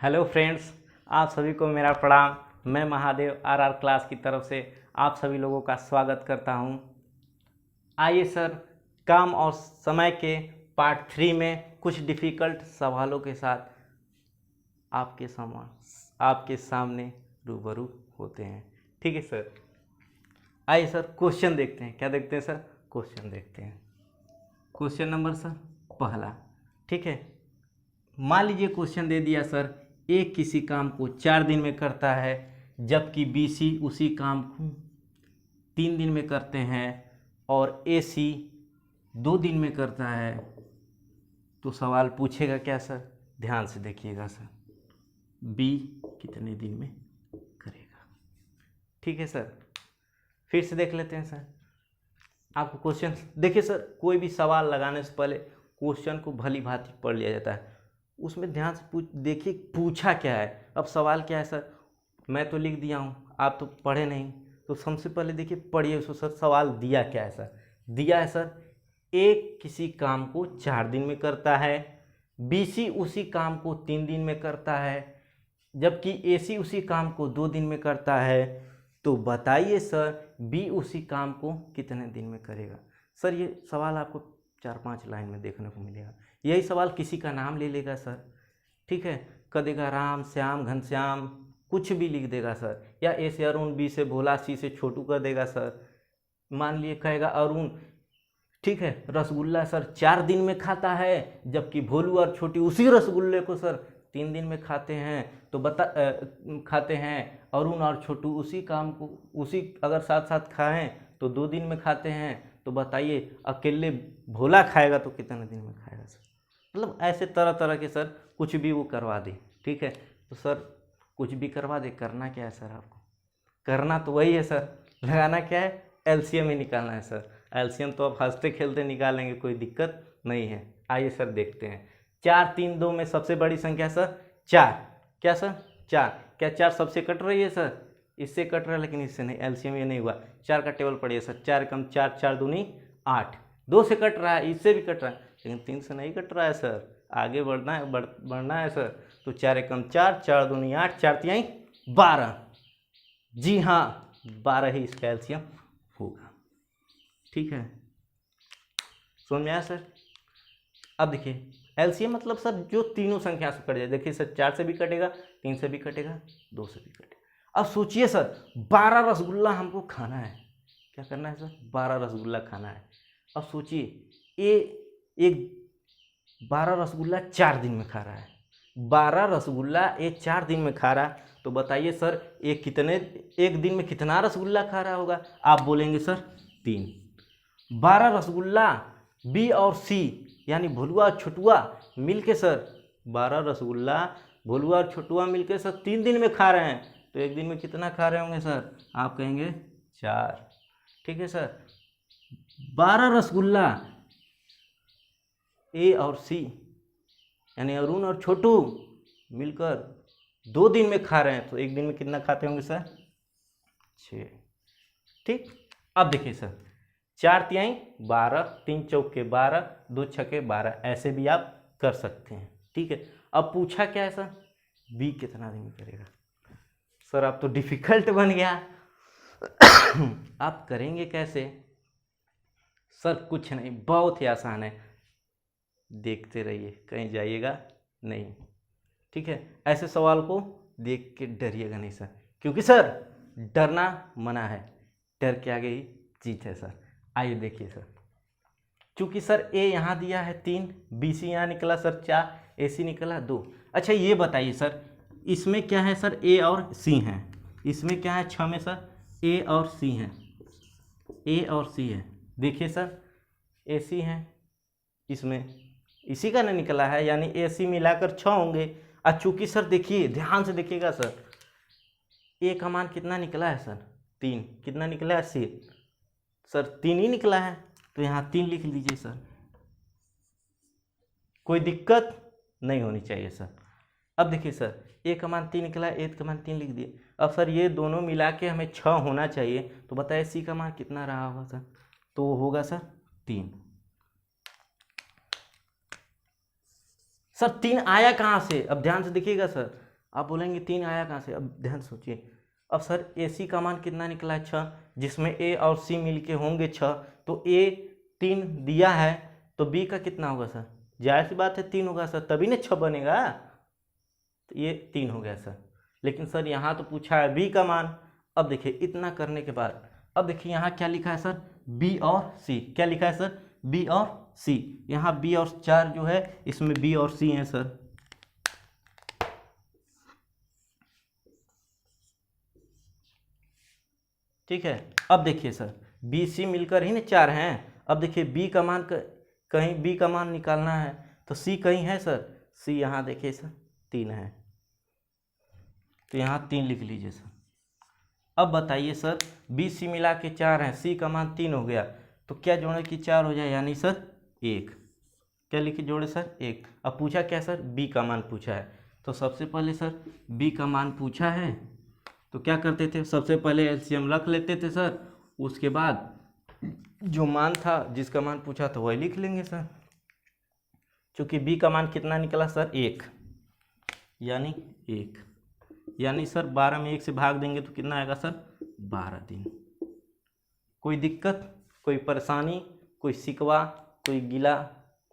Hello friends, आप सभी को मेरा प्रणाम। मैं महादेव आरआर क्लास की तरफ से आप सभी लोगों का स्वागत करता हूं। आइए सर, काम और समय के पार्ट 3 में कुछ डिफ़िकल्ट सवालों के साथ आपके सामने रूबरू होते हैं। ठीक है सर, आइए सर क्वेश्चन देखते हैं। क्या देखते हैं सर? क्वेश्चन देखते हैं। क्वेश्चन नंबर सर पहला, ठीक है। मान लीजिए क्वेश्चन दे दिया सर, ए किसी काम को 4 दिन में करता है जबकि बी सी उसी काम को 3 दिन में करते हैं और ए सी 2 दिन में करता है। तो सवाल पूछेगा क्या सर? ध्यान से देखिएगा सर, बी कितने दिन में करेगा। ठीक है सर, फिर से देख लेते हैं सर। आपको क्वेश्चन देखिए सर, कोई भी सवाल लगाने से पहले क्वेश्चन को भली भांति पढ़ लिया जाता है, उसमें ध्यान से देखिए पूछा क्या है। अब सवाल क्या है सर, मैं तो लिख दिया हूँ, आप तो पढ़े नहीं, तो सबसे पहले देखिए पढ़िए उसको सर। सवाल दिया क्या है सर? दिया है सर, ए किसी काम को 4 दिन में करता है, बी सी उसी काम को 3 दिन में करता है, जबकि ए सी उसी काम को 2 दिन में करता है। तो बताइए सर, बी उसी काम को कितने दिन में करेगा। सर ये सवाल आपको 4-5 लाइन में देखने को मिलेगा। यही सवाल किसी का नाम ले लेगा सर, ठीक है, कह देगा राम, श्याम, घनश्याम, कुछ भी लिख देगा सर, या ए से अरुण, बी से भोला, सी से छोटू कर देगा सर। मान लिए कहेगा अरुण, ठीक है, रसगुल्ला सर 4 दिन में खाता है, जबकि भोलू और छोटी उसी रसगुल्ले को सर 3 दिन में खाते हैं। तो खाते हैं अरुण और छोटू उसी काम को उसी अगर साथ साथ खाएं तो 2 दिन में खाते हैं। तो बताइए अकेले भोला खाएगा तो कितने दिन में खाएगा सर? मतलब ऐसे तरह तरह के सर कुछ भी वो करवा दे, ठीक है। तो सर कुछ भी करवा दे, करना क्या है सर? आपको करना तो वही है सर, लगाना क्या है? एलसीएम ही निकालना है सर। एलसीएम तो आप हंसते खेलते निकालेंगे, कोई दिक्कत नहीं है। आइए सर देखते हैं। 4, 3, 2 में सबसे बड़ी संख्या सर 4। क्या सर? 4। क्या 4 सबसे कट रही है सर? इससे कट रहा है, लेकिन इससे नहीं। एलसीएम ये नहीं हुआ। 4 का टेबल पढ़िए सर, 4 कम 4, 4 दूनी 8। 2 से कट रहा है, इससे भी कट रहा है, लेकिन 3 से नहीं कट रहा है सर। आगे बढ़ना है, बढ़ना है सर। तो 4 एकम 4, 4 दूनी 8, 4 तिहाई 12। जी हाँ, 12 ही इसका एलसीएम होगा। ठीक है, समझ में आया सर? अब देखिए एलसीएम मतलब सर जो तीनों संख्या से कट जाए। देखिए सर 4 से भी कटेगा, 3 से भी कटेगा, 2 से भी कटेगा। अब सोचिए सर 12 रसगुल्ला हमको खाना है। क्या करना है सर? 12 रसगुल्ला खाना है। अब सोचिए एक 12 रसगुल्ला 4 दिन में खा रहा है। 12 रसगुल्ला 4 दिन में खा रहा है, तो बताइए सर एक दिन में कितना रसगुल्ला खा रहा होगा? आप बोलेंगे सर 3। 12 रसगुल्ला बी और सी यानी भोलुआ और छोटुआ मिलके सर 12 रसगुल्ला भोलुआ और छोटुआ मिलके सर 3 दिन में खा रहे हैं। तो एक दिन में कितना खा रहे होंगे सर? आप कहेंगे 4। ठीक है सर, 12 रसगुल्ला ए और सी यानी अरुण और छोटू मिलकर 2 दिन में खा रहे हैं, तो एक दिन में कितना खाते होंगे सर? 6। ठीक, अब देखिए सर 4 तिहाई 12, 3 चौके 12, 2 छक्के 12, ऐसे भी आप कर सकते हैं। ठीक है, अब पूछा क्या है सर? बी कितना दिन में करेगा। सर आप तो डिफिकल्ट बन गया। आप करेंगे कैसे? सर कुछ नहीं, बहुत ही आसान है, देखते रहिए, कहीं जाइएगा नहीं। ठीक है, ऐसे सवाल को देख के डरिएगा नहीं सर, क्योंकि सर डरना मना है, डर के आगे ही जीत है सर। आइए देखिए सर, चूंकि सर ए यहाँ दिया है 3, बी सी यहाँ निकला सर 4, ए सी निकला 2। अच्छा ये बताइए सर, इसमें क्या है सर? ए और सी हैं। इसमें क्या है 6 में सर? ए और सी हैं, ए और सी है। देखिए सर ए सी हैं, इसमें इसी का ना निकला है, यानी ए सी मिलाकर 6 होंगे। और चूंकि सर देखिए, ध्यान से देखिएगा सर, ए का मान कितना निकला है सर? 3। कितना निकला है सी? सर 3 ही निकला है, तो यहाँ 3 लिख लीजिए सर, कोई दिक्कत नहीं होनी चाहिए सर। अब देखिए सर ए का मान 3 निकला है, ए का मान 3 लिख दिए। अब सर ये दोनों मिला के हमें 6 होना चाहिए, तो बताइए सी का मान कितना रहा होगा सर? तो वो होगा सर 3। सर 3 आया कहाँ से? अब ध्यान से देखिएगा सर, आप बोलेंगे 3 आया कहाँ से? अब ध्यान सोचिए। अब सर AC का मान कितना निकला है? 6, जिसमें A और C मिलके होंगे 6, तो A 3 दिया है, तो B का कितना होगा सर? जाहिर सी बात है 3 होगा सर, तभी ना 6 बनेगा। तो ये 3 हो गया सर। लेकिन सर यहाँ तो पूछा है B का मान। अब देखिए इतना करने के बाद, अब देखिए यहाँ क्या लिखा है सर? B और C। क्या लिखा है सर? B और C। यहाँ B और 4 जो है, इसमें B और C है सर। ठीक है। अब देखिए सर, B C मिलकर ही ना 4 हैं। अब देखिए B का मान कहीं B का मान निकालना है, तो C कहीं है सर? C यहाँ देखिए सर 3 है, तो यहाँ 3 लिख लीजिए सर। अब बताइए सर, B C मिला के 4 हैं, C का मान 3 हो गया, तो क्या जोड़े कि 4 हो जाए, यानी सर 1। क्या लिखे जोड़े सर? 1। अब पूछा क्या सर? B का मान पूछा है। तो सबसे पहले सर B का मान पूछा है, तो क्या करते थे? सबसे पहले LCM रख लेते थे सर, उसके बाद जो मान था, जिसका मान पूछा था वही लिख लेंगे सर। चूँकि B का मान कितना निकला सर? 1, यानी 1, यानी सर 12 में 1 से भाग देंगे तो कितना आएगा सर? 12 दिन। कोई दिक्कत, कोई परेशानी, कोई शिकवा, कोई गिला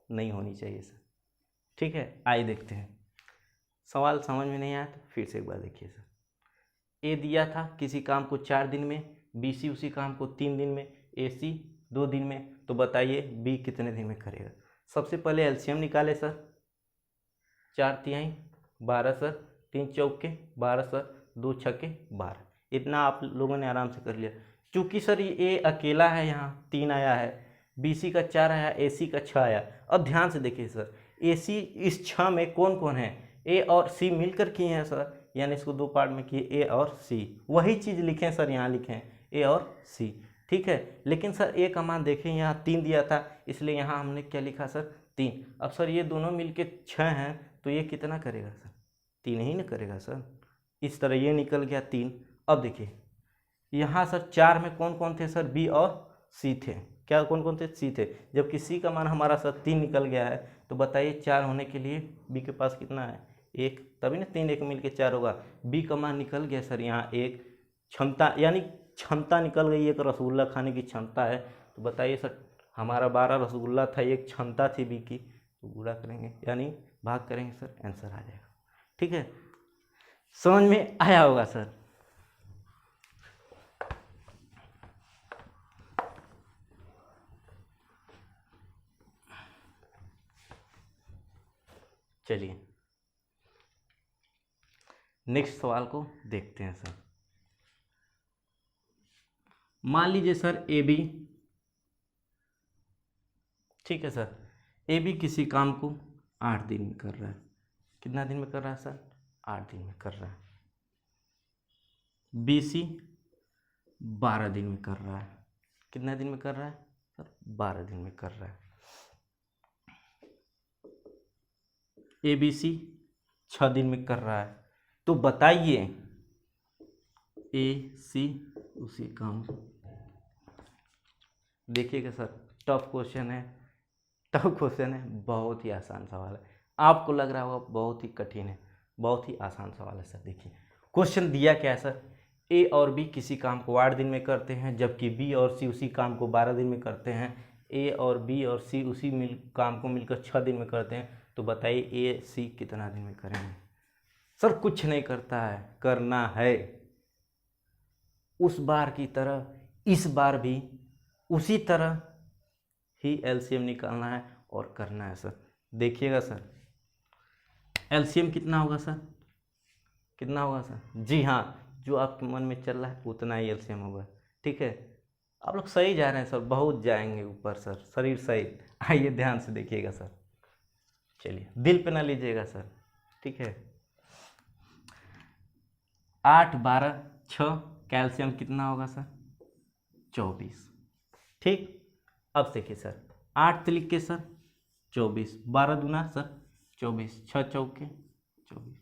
नहीं होनी चाहिए सर। ठीक है, आइए देखते हैं। सवाल समझ में नहीं आया तो फिर से एक बार देखिए सर। ए दिया था किसी काम को 4 दिन में, BC उसी काम को 3 दिन में, AC 2 दिन में, तो बताइए B कितने दिन में करेगा? सबसे पहले LCM निकाले सर। 4 तिहाई 12 सर, 3 चौके 12 सर, 2 छक्के 12। इतना आप लोगों ने आराम से कर लिया। चूँकि सर ये अकेला है, यहाँ 3 आया है, BC का 4 आया, AC का 6 आया। अब ध्यान से देखिए सर, AC इस 6 में कौन कौन है? A और C मिलकर किए हैं सर, यानी इसको 2 पार्ट में किए, A और C। वही चीज़ लिखें सर, यहाँ लिखें A और C। ठीक है। लेकिन सर A का मान देखें, यहाँ 3 दिया था, इसलिए यहाँ हमने क्या लिखा सर? 3। अब सर ये दोनों मिलके 6 हैं, तो ये कितना करेगा सर? 3 ही ना करेगा सर। इस तरह ये निकल गया 3। अब देखिए यहाँ सर 4 में कौन कौन थे सर? B और C थे। क्या कौन कौन थे? C थे। जबकि C का मान हमारा सर 3 निकल गया है, तो बताइए 4 होने के लिए B के पास कितना है? 1, तभी ना 3 1 मिल के 4 होगा। B का मान निकल गया सर यहाँ 1। क्षमता, यानी क्षमता निकल गई, एक रसगुल्ला खाने की क्षमता है। तो बताइए सर, हमारा 12 रसगुल्ला था, एक क्षमता थी B की, तो गुणा करेंगे यानी भाग करेंगे सर, आंसर आ जाएगा। ठीक है, समझ में आया होगा सर। चलिए नेक्स्ट सवाल को देखते हैं सर। मान लीजिए सर AB, ठीक है सर, AB किसी काम को 8 दिन में कर रहा है। कितना दिन में कर रहा है सर? 8 दिन में कर रहा है। BC 12 दिन में कर रहा है। कितना दिन में कर रहा है सर? 12 दिन में कर रहा है। ABC 6 दिन में कर रहा है। तो बताइए AC उसी काम को, देखिएगा सर, टफ क्वेश्चन है, टफ क्वेश्चन है, बहुत ही आसान सवाल है। आपको लग रहा होगा बहुत ही कठिन है, बहुत ही आसान सवाल है सर। देखिए क्वेश्चन दिया क्या है सर? A और B किसी काम को 8 दिन में करते हैं, जबकि B और C उसी काम को 12 दिन में करते हैं। A और B और C उसी काम को मिलकर 6 दिन में करते हैं। तो बताइए A C कितना दिन में करेंगे? सर कुछ नहीं करता है, करना है उस बार की तरह इस बार भी उसी तरह ही LCM निकालना है और करना है सर। देखिएगा सर, LCM कितना होगा सर? कितना होगा सर? जी हाँ, जो आपके मन में चल रहा है उतना ही LCM होगा। ठीक है, आप लोग सही जा रहे हैं सर, बहुत जाएंगे ऊपर सर, शरीर सही। आइए ध्यान से देखिएगा सर। चलिए दिल पे ना लीजिएगा सर। ठीक है, 8 12 6, कैल्शियम कितना होगा सर? 24। ठीक, अब देखिए सर, 8 लिख के सर 24, 12 दूना सर 24, 6 चौके 24।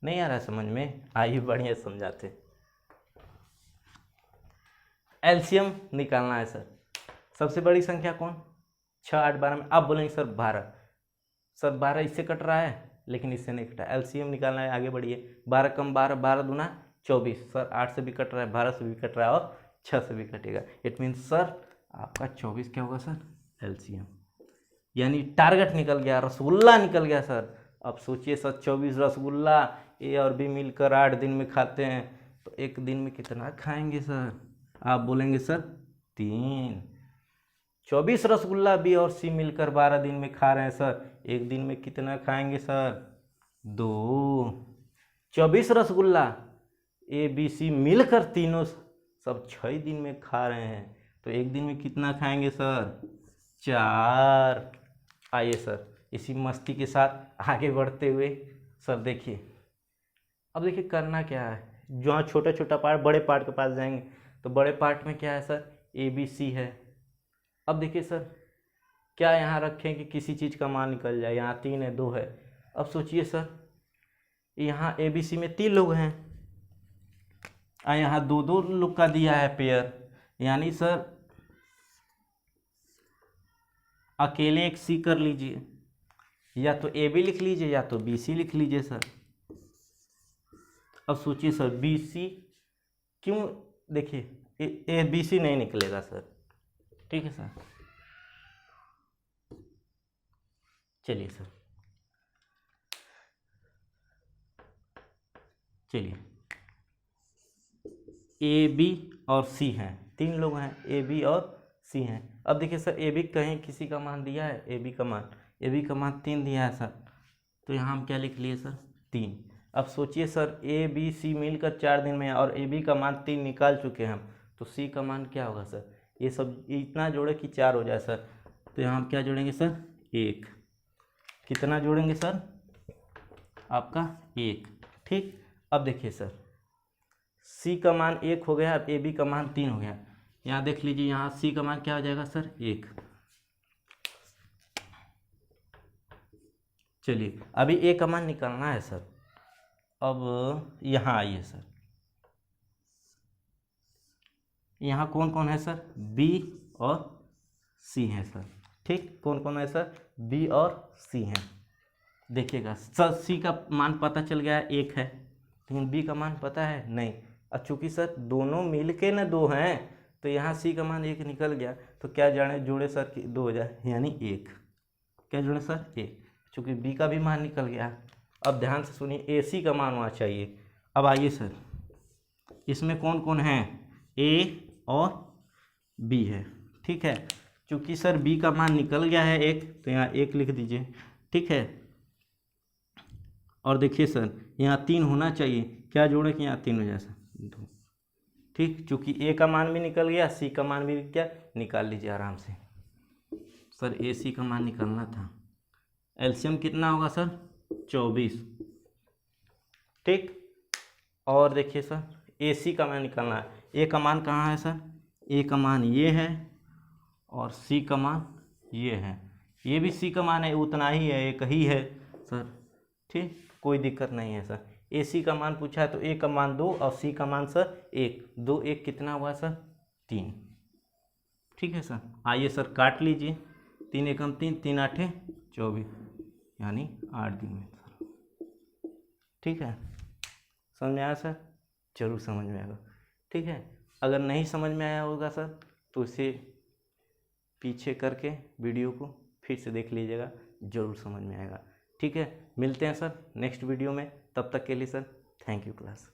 नहीं आ रहा समझ में? आइए बढ़िया समझाते। एलसीएम निकालना है सर। सबसे बड़ी संख्या कौन? 6 8 12 में। आप बोलेंगे सर 12, सर 12 इससे कट रहा है, लेकिन इससे नहीं कटा। एलसीएम निकालना है, आगे बढ़िए। 12 कम 12, 12 दूना 24। सर 8 से भी कट रहा है, 12 से भी कट रहा है और 6 से भी कटेगा। इट मीन्स सर आपका 24 क्या होगा सर? एलसीएम। यानी टारगेट निकल गया, रसगुल्ला निकल गया सर। अब सोचिए सर 24 रसगुल्ला ए और बी मिलकर 8 दिन में खाते हैं, तो एक दिन में कितना खाएंगे सर? आप बोलेंगे सर 3। 24 रसगुल्ला बी और सी मिलकर 12 दिन में खा रहे हैं सर, एक दिन में कितना खाएंगे sir? 2। 24 rasgulla A B C मिलकर तीनों सब 6 दिन में खा रहे हैं, तो एक दिन में कितना खाएंगे सर? 4। आइए सर इसी मस्ती के साथ आगे बढ़ते हुए सर देखिए, अब देखिए करना क्या है। जहाँ छोटा छोटा पार्ट, बड़े पार्ट के पास जाएंगे, तो बड़े पार्ट में क्या है सर? ए बी सी है। अब देखिए सर क्या यहाँ रखें कि किसी चीज़ का मान निकल जाए। यहाँ 3 है, 2 है। अब सोचिए सर यहाँ ए बी सी में 3 लोग हैं और यहाँ 2-2 लोग का दिया है पेयर, यानी सर अकेले एक सी कर लीजिए, या तो ए बी लिख लीजिए या तो बी सी लिख लीजिए सर। अब सोचिए सर बी सी क्यों, देखिए ए बी सी नहीं निकलेगा सर, ठीक है सर। चलिए सर, चलिए ए बी और सी हैं, 3 लोग हैं, ए बी और सी हैं। अब देखिए सर ए बी कहीं किसी का मान दिया है, ए बी का मान 3 दिया है सर, तो यहाँ हम क्या लिख लिए सर? 3। अब सोचिए सर ए बी सी मिलकर 4 दिन में और ए बी का मान 3 निकाल चुके हैं हम, तो सी का मान क्या होगा सर? ये सब इतना जोड़े कि 4 हो जाए सर, तो यहाँ हम क्या जोड़ेंगे सर? 1। कितना जोड़ेंगे सर? आपका 1। ठीक। अब देखिए सर सी का मान 1 हो गया, अब ए बी का मान 3 हो गया। यहाँ देख लीजिए, यहाँ सी का मान क्या हो जाएगा सर? 1। चलिए अभी ए का मान निकालना है सर। अब यहाँ आइए सर, यहाँ कौन कौन है सर? बी और सी है सर। ठीक, कौन कौन है सर? बी और सी हैं। देखिएगा सर सी का मान पता चल गया है 1 है, लेकिन बी का मान पता है नहीं। अब चूंकि सर दोनों मिल के ना 2 हैं, तो यहाँ सी का मान 1 निकल गया, तो क्या जाने जोड़े सर कि 2 हो जाए, यानी 1। क्या जोड़े सर? 1। चूँकि बी का भी मान निकल गया। अब ध्यान से सुनिए, ए सी का मान होना चाहिए। अब आइए सर इसमें कौन कौन है? ए और बी है, ठीक है। चूँकि सर बी का मान निकल गया है 1, तो यहाँ 1 लिख दीजिए, ठीक है। और देखिए सर यहाँ 3 होना चाहिए, क्या जोड़े कि यहाँ 3 हो जाए सर? 2। ठीक, चूँकि ए का मान भी निकल गया, सी का मान भी क्या निकाल लीजिए आराम से। सर ए सी का मान निकालना था, एलसीएम कितना होगा सर? 24। ठीक, और देखिए सर ए सी का मान निकालना है। ए का मान कहाँ है सर? ए का मान ये है और सी का मान ये है, ये भी सी का मान है, उतना ही है, एक ही है सर। ठीक, कोई दिक्कत नहीं है सर। ए सी का मान पूछा है तो ए का मान 2 और सी का मान सर 1। 2 1 कितना हुआ सर? 3। ठीक है सर, आइए सर काट लीजिए। 3 एकम 3, 3 आठे 24, यानी 8 दिन में सर। ठीक है, समझ में आया सर? जरूर समझ में आएगा, ठीक है। अगर नहीं समझ में आया होगा सर तो इसे पीछे करके वीडियो को फिर से देख लीजिएगा, जरूर समझ में आएगा। ठीक है, मिलते हैं सर नेक्स्ट वीडियो में, तब तक के लिए सर थैंक यू क्लास।